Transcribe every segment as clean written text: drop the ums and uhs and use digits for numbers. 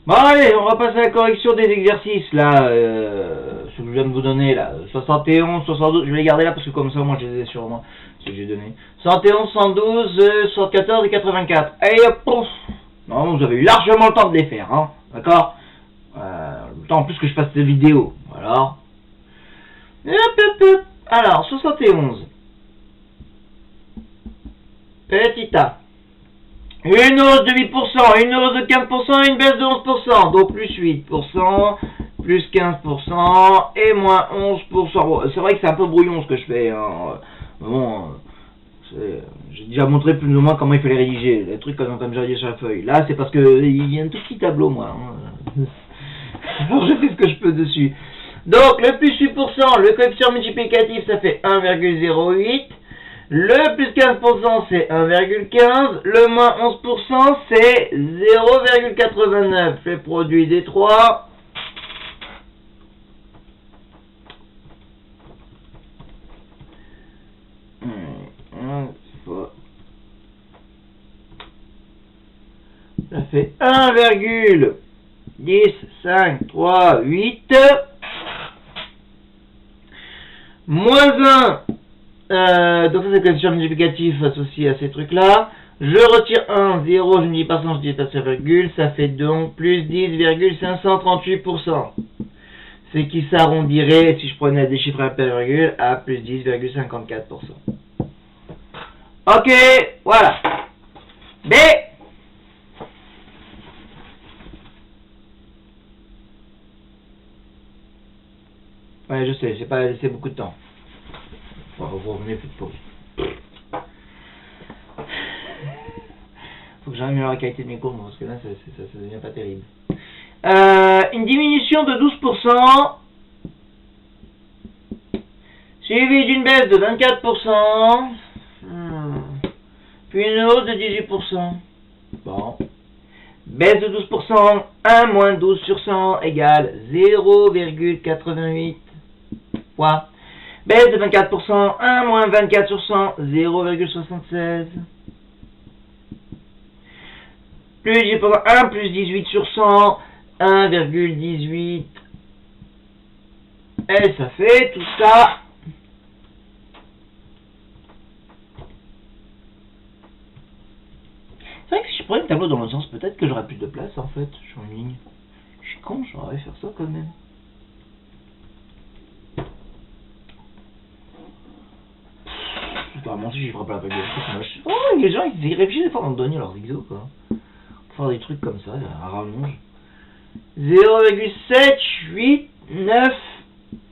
Bon allez, on va passer à la correction des exercices là, ce que je viens de vous donner là, 71, 72, je vais les garder là parce que comme ça moi je les ai sur moi, ce que j'ai donné. 71, 112, 74 et 84. Et pouf. Non, vous avez eu largement le temps de les faire, hein, d'accord, le temps en plus que je fasse cette vidéo, voilà. Alors, 71. Petit A. Une hausse de 8%, une hausse de 15%, une baisse de 11%. Donc plus 8%, plus 15% et moins 11%. Bon, c'est vrai que c'est un peu brouillon ce que je fais. Hein. Bon, j'ai déjà montré plus ou moins comment il fallait rédiger. Les trucs comme j'ai rédigé sur la feuille. Là, c'est parce que il y a un tout petit tableau, moi. Hein. Alors je fais ce que je peux dessus. Donc le plus 8%, le coefficient multiplicatif, ça fait 1,08. Le plus 15%, c'est 1,15. Le moins 11%, c'est 0,89. Le produit des trois. Ça fait 1,10,5,3,8. Moins 1. Donc ça c'est le coefficient multiplicatif associé à ces trucs-là. Je retire 1, 0, je ne dis pas 100, je dis pas sa virgule. Ça fait donc plus 10,538%. C'est qui s'arrondirait, si je prenais des chiffres à la virgule, à plus 10,54%. Ok, voilà. B. Ouais, je sais, j'ai pas laissé beaucoup de temps. Vous revenez plus de pause. Faut que j'améliore la qualité de mes cours, parce que là, ça devient pas terrible. Une diminution de 12%, suivie d'une baisse de 24%, puis une hausse de 18%. Bon. Baisse de 12%, 1 moins 12 sur 100 égale 0,88 fois. Baisse de 24%, 1 moins 24 sur 100, 0,76. Plus 18%, 1 plus 18 sur 100, 1,18. Et ça fait tout ça. C'est vrai que si je prenais le tableau dans le sens, peut-être que j'aurais plus de place en fait. Je suis en ligne. Je suis con, j'aurais faire ça quand même. Vraiment, si j'y ferai pas la feuille c'est moche. Oh, les gens ils réfléchissent des fois avant de donner leurs exos quoi. Pour faire des trucs comme ça, à rallonge. 0,7, 9,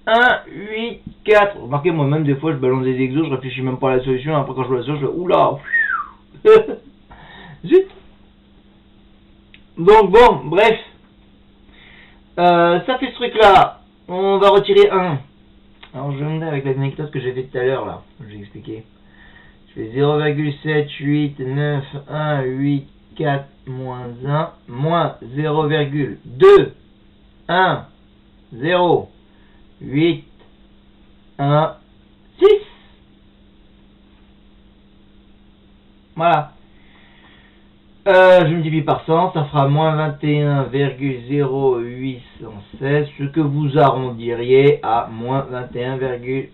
1, 8, 4. Remarquez, moi même des fois je balance des exos, je réfléchis même pas à la solution. Après quand je vois la solution, je fais oula. Zut. Donc bon, bref. Ça fait ce truc là. On va retirer 1. Alors je vais me avec l'anecdote que j'ai fait tout à l'heure là. Je vais expliquer. Je fais 0,7, 8, 9, 1, 8, 4, moins 1, moins 0,2, 1, 0, 8, 1, 6. Voilà. Je multiplie par 100, ça fera moins 21,0816, ce que vous arrondiriez à moins 21,08.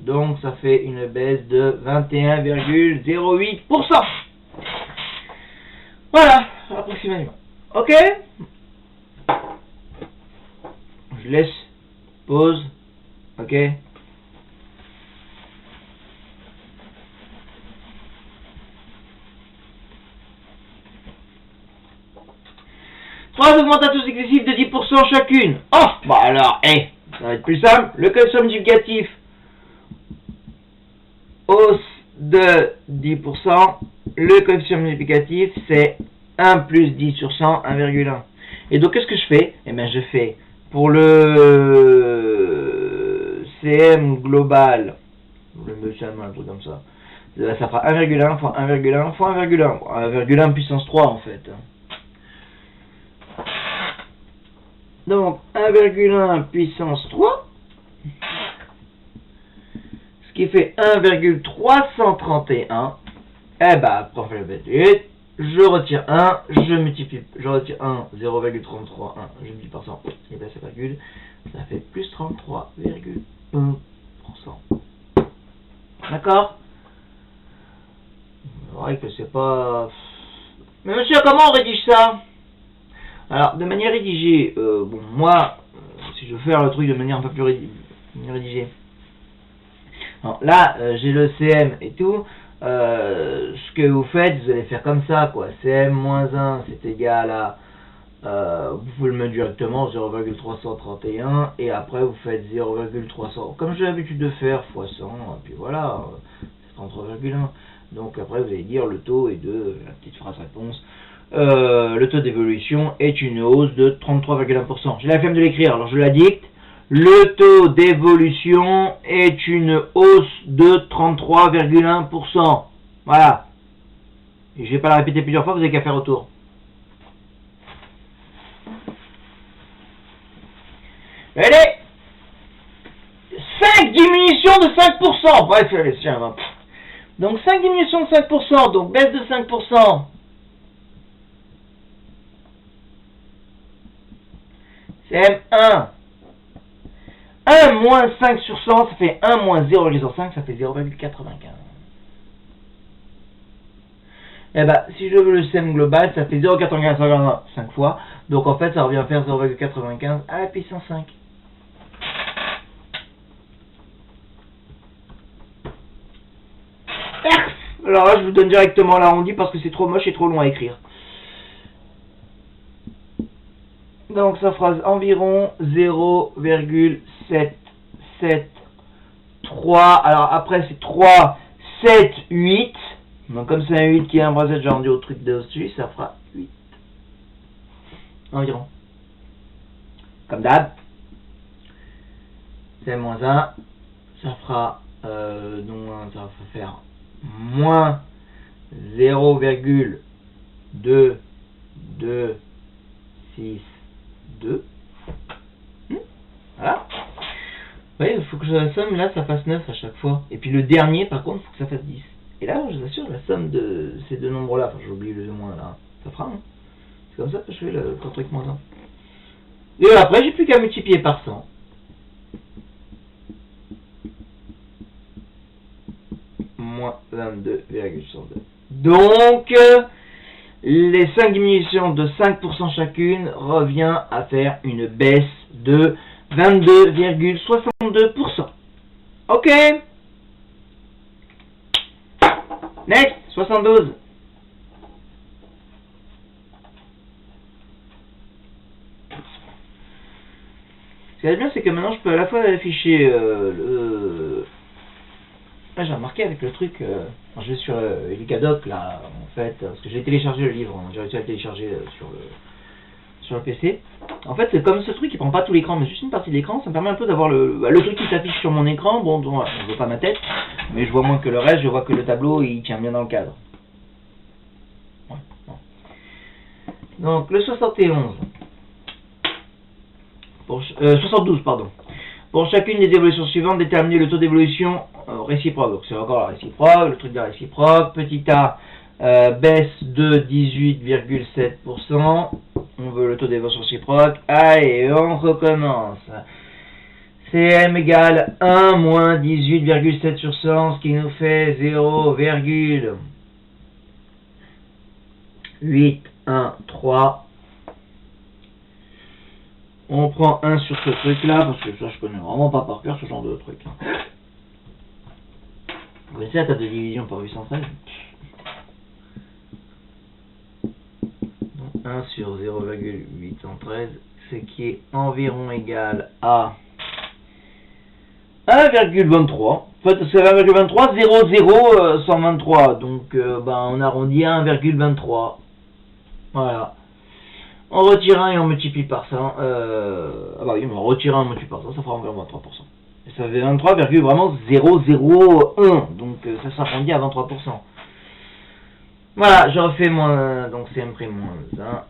Donc ça fait une baisse de 21,08%. Voilà, approximativement. Ok. Je laisse. Pause. Ok. Trois augmentations successives de 10% chacune. Oh, bah alors, ça va être plus simple. Le coefficient multiplicatif hausse de 10%. Le coefficient multiplicatif, c'est 1 plus 10 sur 100, 1,1. Et donc, qu'est-ce que je fais? Eh bien, je fais pour le CM global, le CM, un truc comme ça, ça fera 1,1 fois 1,1 fois 1,1. 1,1 puissance 3, en fait. Donc, 1,1 puissance 3, ce qui fait 1,331. Eh ben, après on fait le je retire 1, je multiplie, je retire 1, 0,33, 1, je multiplie par 100, et là c'est virgule, ça fait plus 33,1%. D'accord? C'est vrai que c'est pas... Mais monsieur, comment on rédige ça? Alors, de manière rédigée, bon, moi, si je veux faire le truc de manière un peu plus rédigée. Alors, là, j'ai le CM et tout. Ce que vous faites, vous allez faire comme ça, quoi. CM moins 1, c'est égal à... vous pouvez le mettre directement, 0,331. Et après, vous faites 0,300. Comme j'ai l'habitude de faire, fois 100. Et puis voilà, c'est 33,1. Donc après, vous allez dire le taux est de... La petite phrase réponse. Le taux d'évolution est une hausse de 33,1%. J'ai la flemme de l'écrire, alors je la dicte. Le taux d'évolution est une hausse de 33,1%. Voilà. Et je vais pas la répéter plusieurs fois, vous n'avez qu'à faire autour. Allez, 5 diminutions de 5%. Bref, allez, tiens, donc 5 diminutions de 5%, donc baisse de 5%. CM1. 1 moins 5 sur 100, ça fait 1 moins 0,5, ça fait 0,95. Et bah, si je veux le CM global, ça fait 0,95 5 fois. Donc en fait, ça revient à faire 0,95 à la puissance 5. Alors là, je vous donne directement l'arrondi parce que c'est trop moche et trop long à écrire. Donc ça fera environ 0,773. Alors après c'est 3, 7, 8. Donc comme c'est un 8 qui est un brasette, j'ai rendu au truc dessus, ça fera 8. Environ. Comme d'hab. C'est moins 1. Ça fera donc ça va faire moins 0,226. 2. Voilà. Oui, il faut que la somme là ça fasse 9 à chaque fois. Et puis le dernier par contre il faut que ça fasse 10. Et là je vous assure la somme de ces deux nombres là, enfin j'ai oublié le moins là, ça fera 1. C'est comme ça que je fais le truc moins 1. Et après j'ai plus qu'à multiplier par 100. Moins 22,102. Donc les 5 diminutions de 5% chacune revient à faire une baisse de 22,62%. Ok. Next, 72. Ce qui est bien, c'est que maintenant je peux à la fois afficher le... Là, j'ai remarqué avec le truc, quand je vais sur Elicadoc là, en fait, parce que j'ai téléchargé le livre, hein, j'ai réussi à le télécharger sur le PC. En fait, c'est comme ce truc qui prend pas tout l'écran, mais juste une partie de l'écran, ça me permet un peu d'avoir le truc qui s'affiche sur mon écran. Bon, on ne voit pas ma tête, mais je vois moins que le reste, je vois que le tableau il tient bien dans le cadre. Ouais, bon. Donc le 71. 72, pardon. Pour chacune des évolutions suivantes, déterminer le taux d'évolution réciproque. Donc c'est encore la réciproque, le truc de la réciproque. Petit a, baisse de 18,7%. On veut le taux d'évolution réciproque. Allez, on recommence. CM égale 1 moins 18,7 sur 100, ce qui nous fait 0,813. On prend 1 sur ce truc là, parce que ça je connais vraiment pas par cœur ce genre de truc. Vous connaissez la table de division par 813? Donc 1 sur 0,813, ce qui est environ égal à 1,23. En fait c'est 1,23, 0,123. Donc on arrondit à 1,23. Voilà. On retire 1 et on multiplie par ça. Ah bah oui, on va retirer 1 et on multiplie par ça, ça fera environ 23%. Et ça fait 23, vraiment 001. Donc ça s'arrondit à 23%. Voilà, je refais moins. Donc c'est M' moins 1.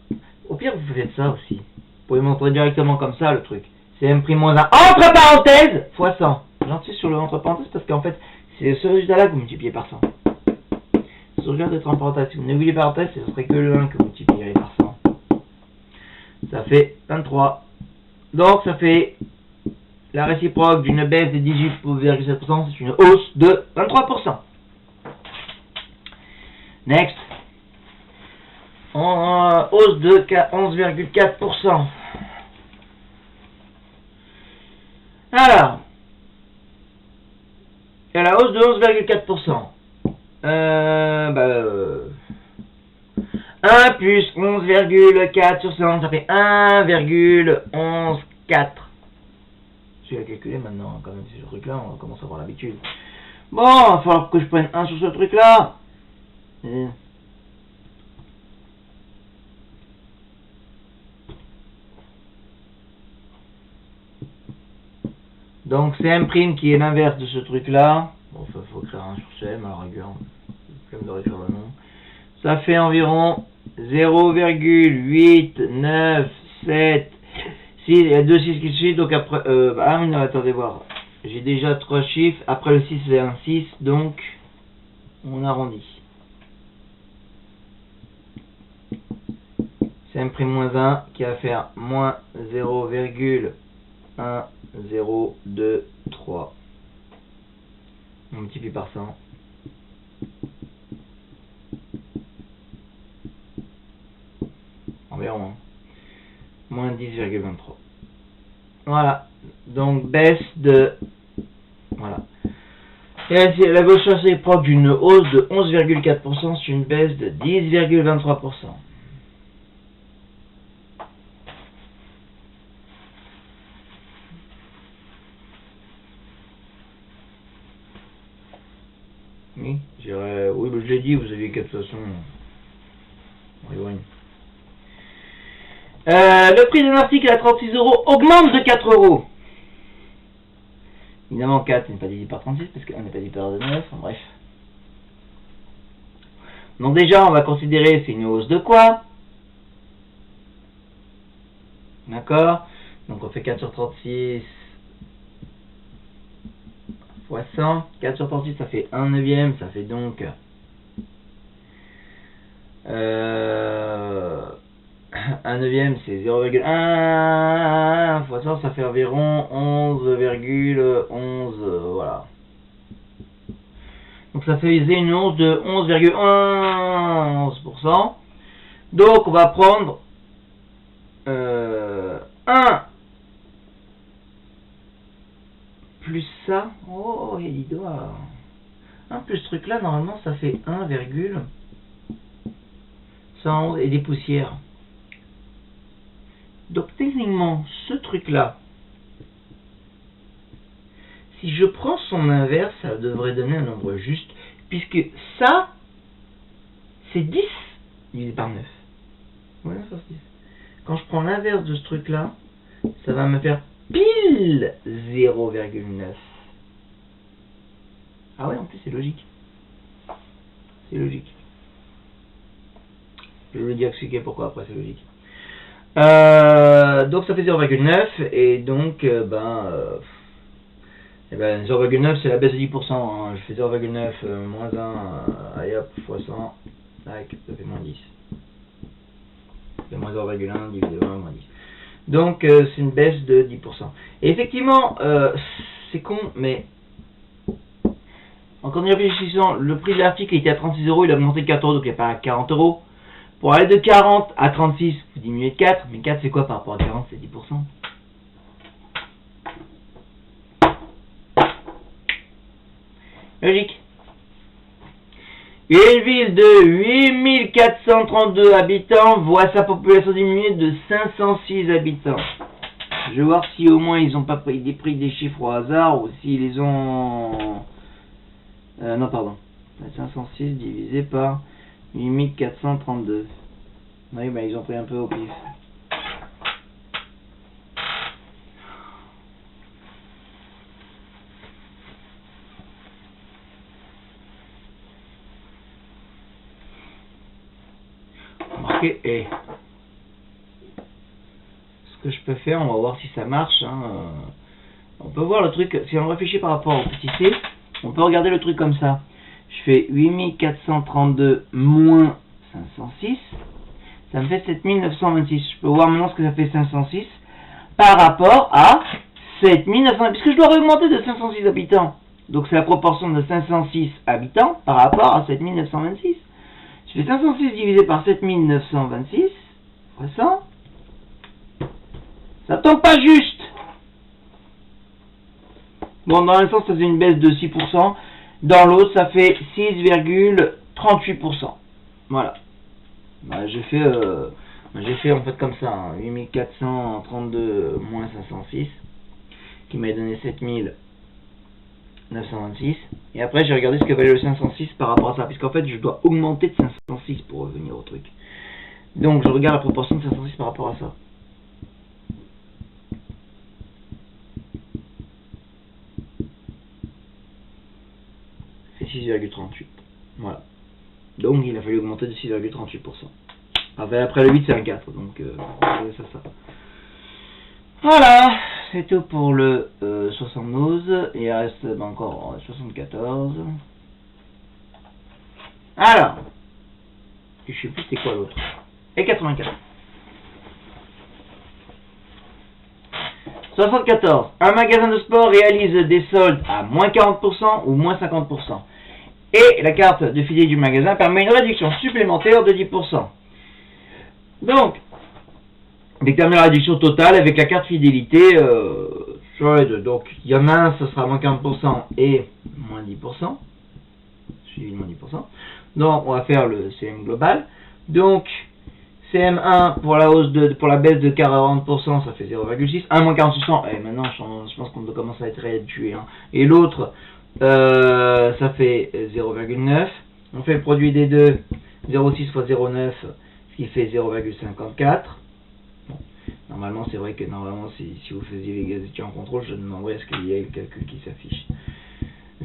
Au pire, vous faites ça aussi. Vous pouvez montrer directement comme ça le truc. C'est M' moins 1 entre parenthèses fois 100. J'insiste sur le entre parenthèses parce qu'en fait, c'est ce résultat-là que vous multipliez par 100. Ce truc-là doit être en parenthèse. Si vous n'oubliez les parenthèses, ce serait que le 1 que vous multiplierez par 100. Ça fait 23. Donc ça fait la réciproque d'une baisse de 18,7%, c'est une hausse de 23%. Next. Hausse de 11,4%. Alors, il y a la hausse de 11,4%. 1 plus 11,4 sur 100, ça fait 1,114. Je vais la calculer maintenant, quand même, ce truc-là, on commence à avoir l'habitude. Bon, il va falloir que je prenne 1 sur ce truc-là. Donc c'est M' qui est l'inverse de ce truc-là. Bon, il faut écrire 1 sur CM à la rigueur. Comme de réécrire le nom. Ça fait environ 0,897 6, il y a 2 6 qui suivent, donc après, non, attendez voir, j'ai déjà 3 chiffres, après le 6 c'est un 6, donc on arrondit. C'est M'-1 qui va faire moins 0,1023. On multiplie par 100. Environ, hein. Moins 10,23. Voilà. Donc baisse de... Voilà. Et la gauche est proche d'une hausse de 11,4% sur une baisse de 10,23%. Oui, je dirais... Oui, mais je l'ai dit, vous aviez qu'à de toute façon... Le prix d'un article à 36 € augmente de 4 €. Évidemment, 4 n'est pas divisé par 36 parce qu'on n'est pas divisé par 9. Enfin, bref. Donc déjà, on va considérer c'est une hausse de quoi? D'accord? Donc on fait 4 sur 36 fois 100. 4 sur 36, ça fait 1 neuvième. Ça fait donc... 1 neuvième, c'est 0,1 fois 100, ça fait environ 11,11, voilà. Donc ça fait une hausse de 11,11%. Donc on va prendre 1 plus ça. Oh, il y a des doigts. 1 plus ce truc là, normalement ça fait 1,111 et des poussières. Donc techniquement, ce truc-là, si je prends son inverse, ça devrait donner un nombre juste, puisque ça, c'est 10 divisé par 9. Voilà, ça c'est 10. Quand je prends l'inverse de ce truc-là, ça va me faire pile 0,9. Ah ouais, en plus c'est logique. C'est logique. Je vais vous dire expliquer pourquoi après c'est logique. Donc ça fait 0,9 et donc 0,9 c'est la baisse de 10%, hein. Je fais 0,9 moins 1, allez hop, fois 100, tac, ça fait moins 10. Ça fait moins 0,1 divisé par moins 10. Donc c'est une baisse de 10%. Et effectivement, c'est con, mais en y réfléchissant, le prix de l'article était à 36 €, il a augmenté de 4 €, donc il est pas à 40 €. Pour aller de 40 à 36, vous diminuez de 4, mais 4 c'est quoi par rapport à 40? C'est 10%. Logique. Une ville de 8432 habitants voit sa population diminuer de 506 habitants. Je vais voir si au moins ils n'ont pas pris des chiffres au hasard ou s'ils les ont... non, pardon. 506 divisé par 8432. Oui, bah ils ont pris un peu au pif. Remarquez, et ce que je peux faire, on va voir si ça marche. Hein. On peut voir le truc, si on réfléchit par rapport au petit c, on peut regarder le truc comme ça. je fais 8432 moins 506, ça me fait 7926. Je peux voir maintenant ce que ça fait 506 par rapport à 7900, puisque je dois augmenter de 506 habitants. Donc c'est la proportion de 506 habitants par rapport à 7926. Je fais 506 divisé par 7926 fois 100. Ça tombe pas juste. Bon, dans un sens, ça fait une baisse de 6%. Dans l'autre, ça fait 6,38%. Voilà. Bah, j'ai fait en fait comme ça, hein, 8432 moins 506, qui m'a donné 7926. Et après, j'ai regardé ce que valait le 506 par rapport à ça, puisqu'en fait, je dois augmenter de 506 pour revenir au truc. Donc, je regarde la proportion de 506 par rapport à ça. C'est 6,38. Voilà. Donc, il a fallu augmenter de 6,38%. Après le 8, c'est un 4. Donc, c'est ça. Voilà. C'est tout pour le 72. Et il reste encore 74. Alors. Je sais plus c'est quoi l'autre. Et 84. 74. Un magasin de sport réalise des soldes à moins 40% ou moins 50%. Et la carte de fidélité du magasin permet une réduction supplémentaire de 10%. Donc, déterminer la réduction totale avec la carte fidélité sur les deux. Donc, il y en a un, ce sera moins 40% et moins 10%. Suivi de moins 10%. Donc, on va faire le CM global. Donc, CM1 pour la baisse de 40%, ça fait 0,6. 1 moins 40%, et maintenant je pense qu'on commence à être réhabitué. Hein. Et l'autre, ça fait 0,9. On fait le produit des deux, 0,6 fois 0,9, ce qui fait 0,54. Bon. Normalement, c'est vrai que si vous faisiez les études en contrôle, je demanderais à ce qu'il y ait le calcul qui s'affiche.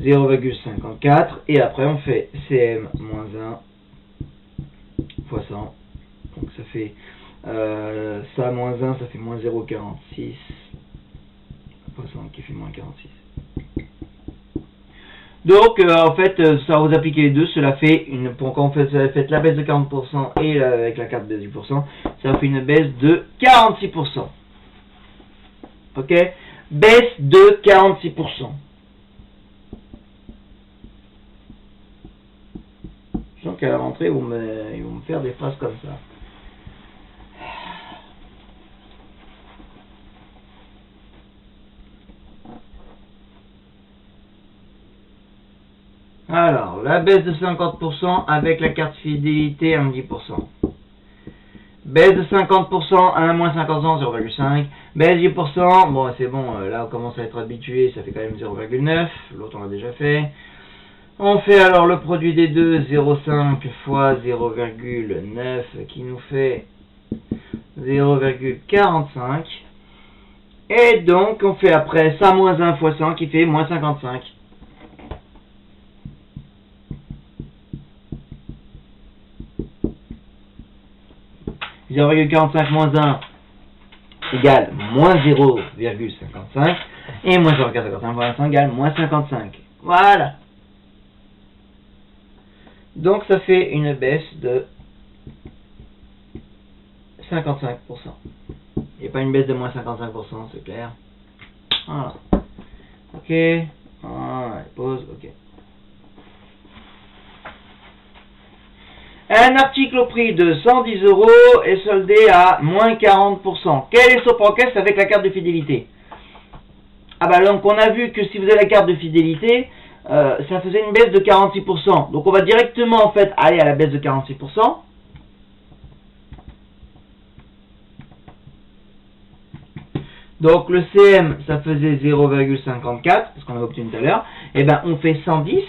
0,54. Et après, on fait CM moins 1 fois 100. Donc ça fait ça moins 1, ça fait moins 0,46 fois 100 qui fait moins 46. Donc en fait, ça vous appliquez les deux, cela fait quand vous faites la baisse de 40% et avec la carte de 10%, ça fait une baisse de 46%. Ok? Baisse de 46%. Je sens qu'à la rentrée, ils vont me faire des phrases comme ça. Alors, la baisse de 50% avec la carte fidélité à 10%. Baisse de 50% à 1 moins 50%, 0,5. Baisse de 10%, bon c'est bon, là on commence à être habitué, ça fait quand même 0,9. L'autre on l'a déjà fait. On fait alors le produit des deux, 0,5 fois 0,9 qui nous fait 0,45. Et donc on fait après ça moins 1 fois 100 qui fait moins 55. 0,45 moins 1 égale moins 0,55 et moins 0,55 moins 100 égale moins 55. Voilà. Donc ça fait une baisse de 55%. Il n'y a pas une baisse de moins 55%, c'est clair. Voilà. Ok. Voilà, pause, ok. Un article au prix de 110 € est soldé à moins 40%. Quel est son prix avec la carte de fidélité? Ah bah donc on a vu que si vous avez la carte de fidélité, ça faisait une baisse de 46%. Donc on va directement en fait aller à la baisse de 46%. Donc le CM ça faisait 0,54, parce qu'on a obtenu tout à l'heure. Et ben on fait 110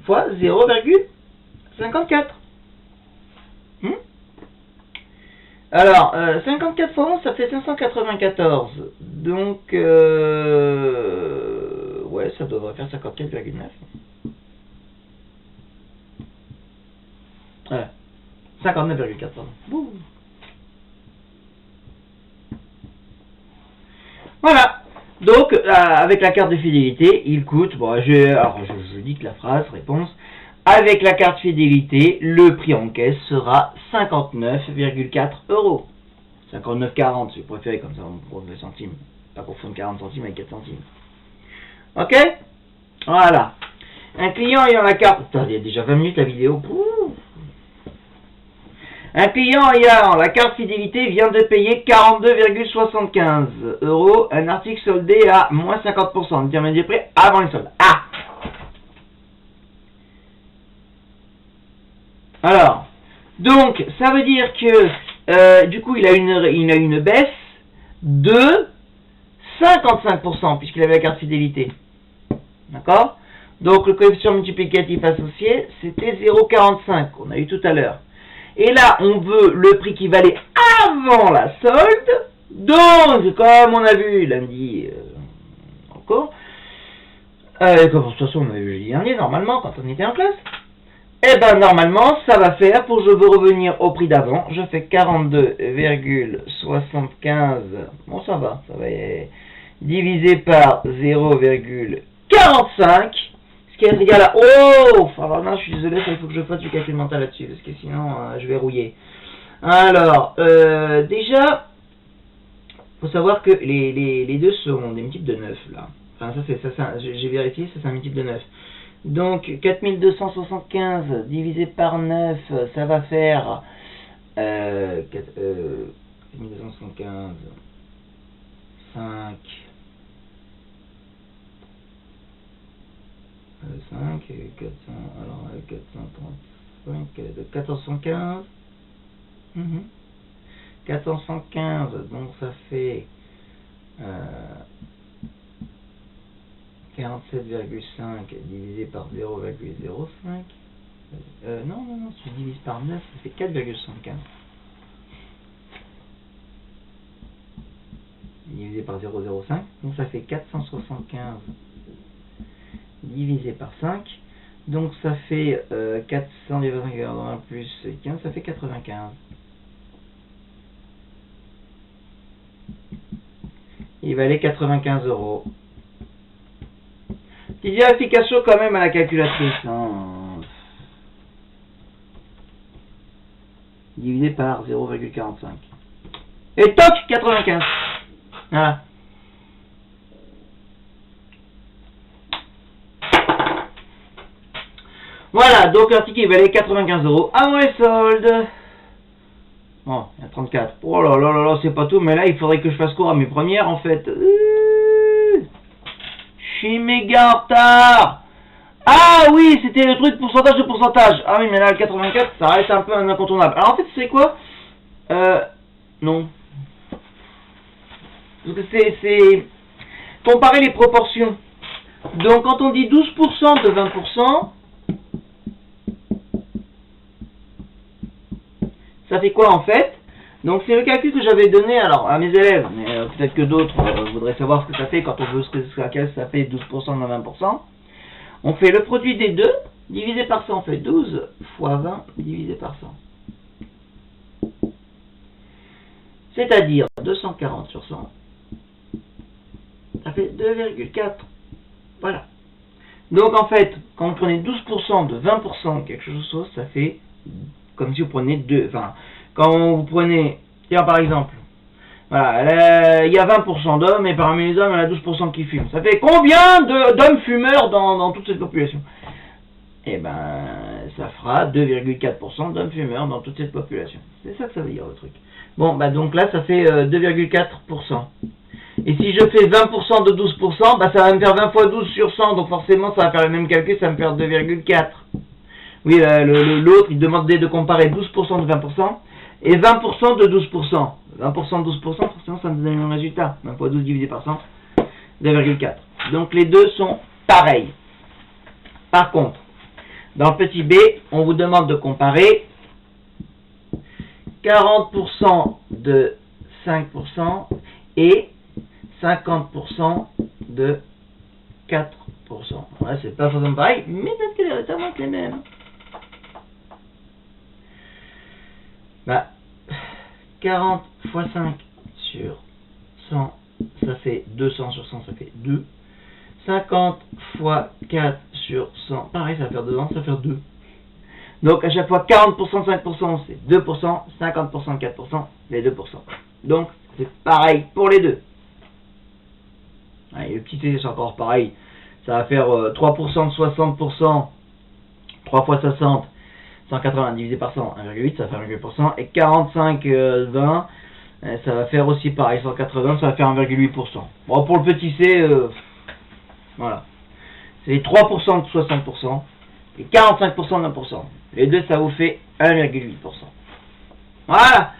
fois 0,54. Alors, 54 fois 11, ça fait 594. Donc, ouais, ça devrait faire 54,9. Ouais, 59,4, pardon. Ouh. Voilà. Donc, avec la carte de fidélité, il coûte, bon, je dis dites la phrase, réponse. Avec la carte fidélité, le prix en caisse sera 59,4 €. 59,40 si vous préférez, comme ça on prend les centimes. Pas confondre 40 centimes avec 4 centimes. Ok? Voilà. Un client ayant la carte... Putain, il y a déjà 20 minutes la vidéo. Ouh. Un client ayant la carte fidélité vient de payer 42,75 €. Un article soldé à moins 50%. Intermédiaire prix avant les soldes. Ah! Alors, donc, ça veut dire que, du coup, il a une baisse de 55%, puisqu'il avait la carte fidélité. D'accord? Donc, le coefficient multiplicatif associé, c'était 0,45, qu'on a eu tout à l'heure. Et là, on veut le prix qui valait avant la solde. Donc, comme on a vu lundi, encore, comme de toute façon, on a vu jeudi dernier, normalement, quand on était en classe. Eh ben normalement, ça va faire, pour je veux revenir au prix d'avant, je fais 42,75, bon ça va divisé par 0,45, ce qui est égal à, oh, alors là je suis désolé, il faut que je fasse du calcul mental là-dessus, parce que sinon je vais rouiller. Alors, déjà, faut savoir que les deux sont des multiples de 9 là, enfin ça j'ai vérifié, ça c'est un multiple de 9. Donc 4275 divisé par 9, ça va faire 4275 5 400, alors 435 1415 1415, donc ça fait 47,5 divisé par 0,05. Non, si je divise par 9, ça fait 4,75. Divisé par 0,05, donc ça fait 475 divisé par 5. Donc ça fait 400 divisé par 1 plus 15, ça fait 95. Il valait 95 €. Petite vérification quand même à la calculatrice. Hein. Divisé par 0,45. Et toc, 95. Voilà. Voilà, donc l'article il valait 95 € avant les soldes. Bon, il y a 34. Oh là là là là, c'est pas tout, mais là il faudrait que je fasse court à mes premières en fait. Je suis méga en retard. Ah oui, c'était le truc pourcentage de pourcentage. Ah oui, mais là le 84, ça reste un peu un incontournable. Alors en fait, c'est quoi? Non. Parce que c'est comparer les proportions. Donc quand on dit 12% de 20%, ça fait quoi en fait? Donc c'est le calcul que j'avais donné alors à mes élèves, mais peut-être que d'autres voudraient savoir ce que ça fait quand on veut ce que ça fait 12% de 20%. On fait le produit des deux, divisé par 100, on fait 12 fois 20 divisé par 100. C'est-à-dire 240 sur 100. Ça fait 2,4. Voilà. Donc en fait, quand vous prenez 12% de 20% quelque chose, ça fait comme si vous preniez 2. Enfin, quand vous prenez, tiens par exemple, voilà, il y a 20% d'hommes et parmi les hommes, il y en a 12% qui fument. Ça fait combien d'hommes fumeurs dans toute cette population? Eh ben, ça fera 2,4% d'hommes fumeurs dans toute cette population. C'est ça que ça veut dire le truc. Bon, bah donc là, ça fait 2,4%. Et si je fais 20% de 12%, bah ça va me faire 20 fois 12 sur 100, donc forcément ça va faire le même calcul, ça va me faire 2,4. Oui, l'autre, il demandait de comparer 12% de 20% et 20% de 12%. 20% de 12%, forcément ça me donne le même résultat. 20 fois 12 divisé par 100, 2,4. Donc les deux sont pareils. Par contre, dans le petit b, on vous demande de comparer 40% de 5% et 50% de 4%. Ouais, c'est pas forcément pareil, mais peut-être que les résultats vont être les mêmes. Bah, 40 fois 5 sur 100, ça fait 200 sur 100, ça fait 2. 50 fois 4 sur 100. Pareil, ça va faire 2 ans, ça va faire 2. Donc à chaque fois 40% de 5% c'est 2%, 50% de 4% c'est 2%. Donc c'est pareil pour les deux. Allez, le petit t c'est encore pareil. Ça va faire 3% de 60%, 3 fois 60, 180 divisé par 100, 1,8, ça va faire 1,8%. Et 45, 20, ça va faire aussi pareil, 180, ça va faire 1,8%. Bon, pour le petit c, voilà. C'est 3% de 60% et 45% de 1%. Les deux, ça vous fait 1,8%. Voilà.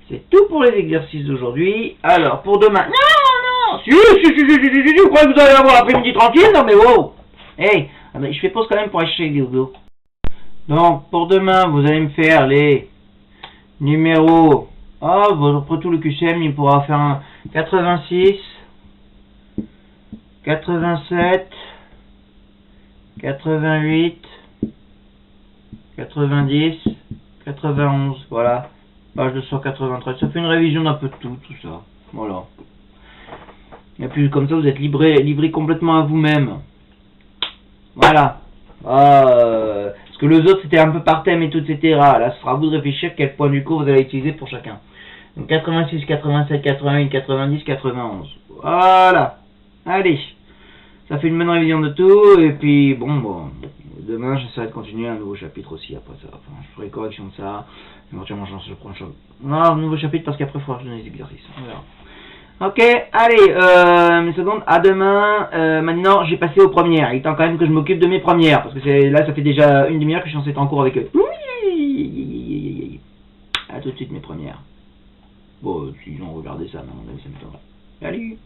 C'est tout pour les exercices d'aujourd'hui. Alors, pour demain... Non, si, vous croyez que vous allez avoir l'après-midi tranquille? Non, mais wow. Hey, je fais pause quand même pour aller chez Google. Donc, pour demain, vous allez me faire les numéros... après tout le QCM, il pourra faire un 86, 87, 88, 90, 91, voilà, page 293, ça fait une révision d'un peu de tout ça, voilà. Et puis comme ça vous êtes livré complètement à vous-même, voilà. Parce que les autres c'était un peu par thème et tout, etc. Là ce sera à vous de réfléchir quel point du cours vous allez utiliser pour chacun. Donc 86, 87, 88, 90, 91, voilà, allez. Ça fait une bonne révision de tout, et puis bon, demain j'essaierai de continuer un nouveau chapitre aussi après ça. Enfin, je ferai correction de ça, éventuellement j'en sais le prochain. Non, un nouveau chapitre parce qu'après il faudra que je donne les exercices. On verra. Ok, allez, une seconde, à demain. Maintenant j'ai passé aux premières. Il est temps quand même que je m'occupe de mes premières, parce que là ça fait déjà une demi-heure que je suis censé être en cours avec eux. À tout de suite mes premières. Bon, si ils ont regardé ça, mais à mon avis ça m'étonnerait. Salut.